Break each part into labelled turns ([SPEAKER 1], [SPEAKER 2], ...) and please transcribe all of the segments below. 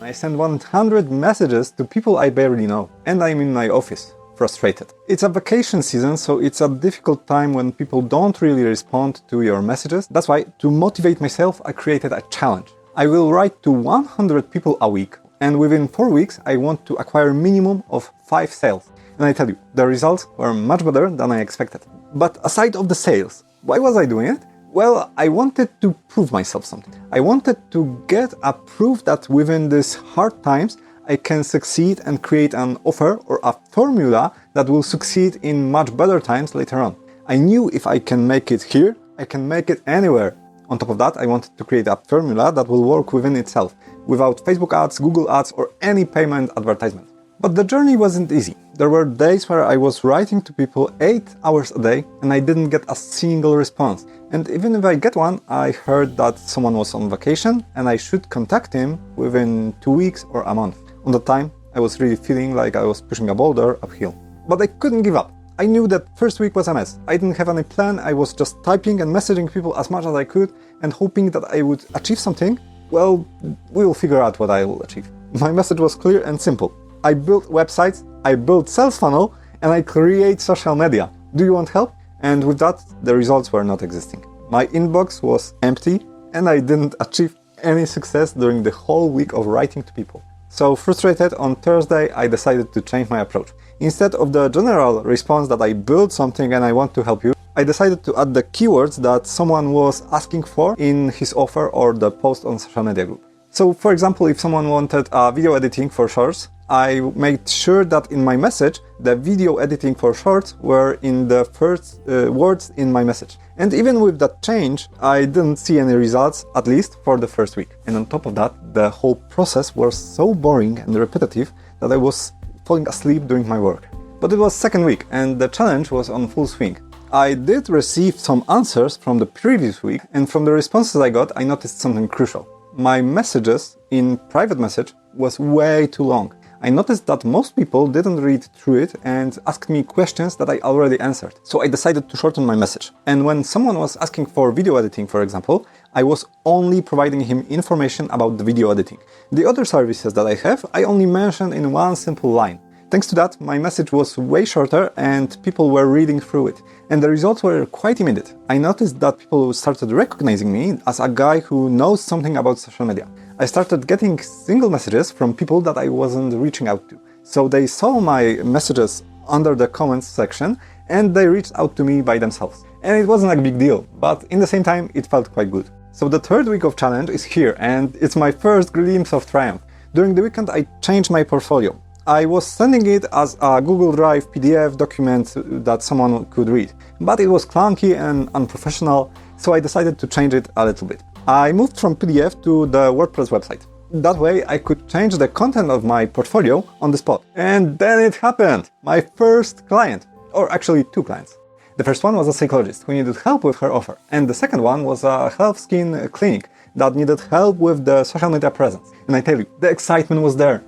[SPEAKER 1] I send 100 messages to people I barely know, and I'm in my office, frustrated. It's a vacation season, so it's a difficult time when people don't really respond to your messages. That's why, to motivate myself, I created a challenge. I will write to 100 people a week, and within 4 weeks I want to acquire a minimum of 5 sales. And I tell you, the results were much better than I expected. But aside of the sales, why was I doing it? Well, I wanted to prove myself something. I wanted to get a proof that within these hard times I can succeed and create an offer or a formula that will succeed in much better times later on. I knew if I can make it here, I can make it anywhere. On top of that, I wanted to create a formula that will work within itself, without Facebook ads, Google ads, or any payment advertisement. But the journey wasn't easy. There were days where I was writing to people 8 hours a day and I didn't get a single response. And even if I get one, I heard that someone was on vacation and I should contact him within 2 weeks or a month. On the time, I was really feeling like I was pushing a boulder uphill. But I couldn't give up. I knew that first week was a mess. I didn't have any plan, I was just typing and messaging people as much as I could and hoping that I would achieve something. Well, we will figure out what I will achieve. My message was clear and simple. I built websites, I built sales funnel, and I create social media. Do you want help? And with that, the results were not existing. My inbox was empty, and I didn't achieve any success during the whole week of writing to people. So frustrated, on Thursday, I decided to change my approach. Instead of the general response that I built something and I want to help you, I decided to add the keywords that someone was asking for in his offer or the post on social media group. So, for example, if someone wanted video editing for shorts, I made sure that in my message, the video editing for shorts were in the first words in my message. And even with that change, I didn't see any results, at least for the first week. And on top of that, the whole process was so boring and repetitive that I was falling asleep during my work. But it was second week and the challenge was on full swing. I did receive some answers from the previous week, and from the responses I got, I noticed something crucial. My messages in private message was way too long. I noticed that most people didn't read through it and asked me questions that I already answered. So I decided to shorten my message. And when someone was asking for video editing, for example, I was only providing him information about the video editing. The other services that I have, I only mentioned in one simple line. Thanks to that, my message was way shorter and people were reading through it. And the results were quite immediate. I noticed that people started recognizing me as a guy who knows something about social media. I started getting single messages from people that I wasn't reaching out to. So they saw my messages under the comments section and they reached out to me by themselves. And it wasn't a big deal, but in the same time, it felt quite good. So the third week of challenge is here and it's my first glimpse of triumph. During the weekend, I changed my portfolio. I was sending it as a Google Drive PDF document that someone could read, but it was clunky and unprofessional, so I decided to change it a little bit. I moved from PDF to the WordPress website. That way I could change the content of my portfolio on the spot. And then it happened! My first client, or actually 2 clients. The first one was a psychologist who needed help with her offer, and the second one was a health skin clinic that needed help with the social media presence. And I tell you, the excitement was there.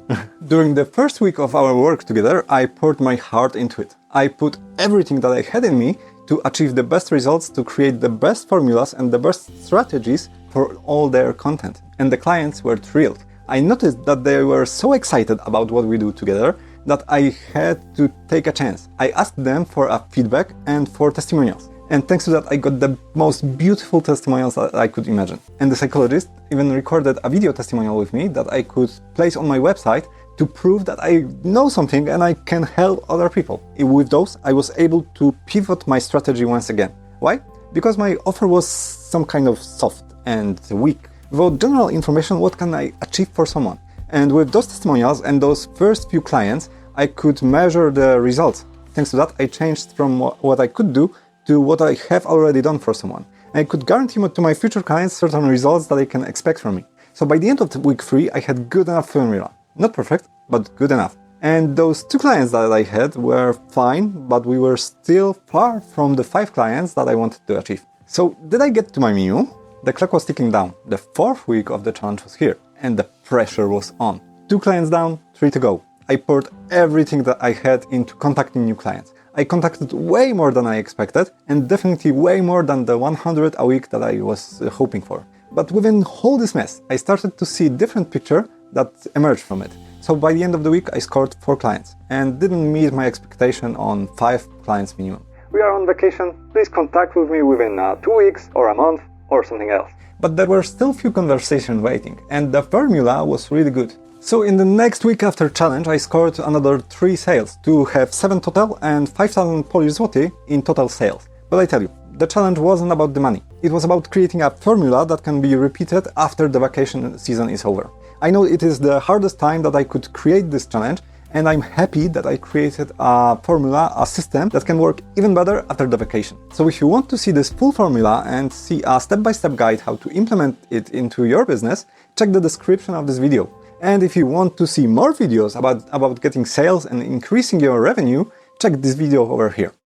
[SPEAKER 1] During the first week of our work together, I poured my heart into it. I put everything that I had in me to achieve the best results, to create the best formulas and the best strategies for all their content. And the clients were thrilled. I noticed that they were so excited about what we do together that I had to take a chance. I asked them for a feedback and for testimonials. And thanks to that, I got the most beautiful testimonials that I could imagine. And the psychologist even recorded a video testimonial with me that I could place on my website to prove that I know something and I can help other people. With those, I was able to pivot my strategy once again. Why? Because my offer was some kind of soft and weak. Without general information, what can I achieve for someone? And with those testimonials and those first few clients, I could measure the results. Thanks to that, I changed from what I could do to what I have already done for someone. I could guarantee to my future clients certain results that they can expect from me. So by the end of week 3, I had good enough formula. Not perfect, but good enough. And those 2 clients that I had were fine, but we were still far from the 5 clients that I wanted to achieve. So did I get to my minimum? The clock was ticking down. The 4th week of the challenge was here, and the pressure was on. 2 clients down, 3 to go. I poured everything that I had into contacting new clients. I contacted way more than I expected, and definitely way more than the 100 a week that I was hoping for. But within all this mess, I started to see a different picture that emerged from it. So by the end of the week, I scored 4 clients and didn't meet my expectation on 5 clients minimum. We are on vacation, please contact with me within 2 weeks or a month or something else. But there were still few conversations waiting, and the formula was really good. So in the next week after Challange, I scored another 3 sales to have 7 total and 5,000 Polish zloty in total sales. But I tell you, the challenge wasn't about the money. It was about creating a formula that can be repeated after the vacation season is over. I know it is the hardest time that I could create this challenge, and I'm happy that I created a formula, a system that can work even better after the vacation. So if you want to see this full formula and see a step-by-step guide how to implement it into your business, check the description of this video. And if you want to see more videos about getting sales and increasing your revenue, check this video over here.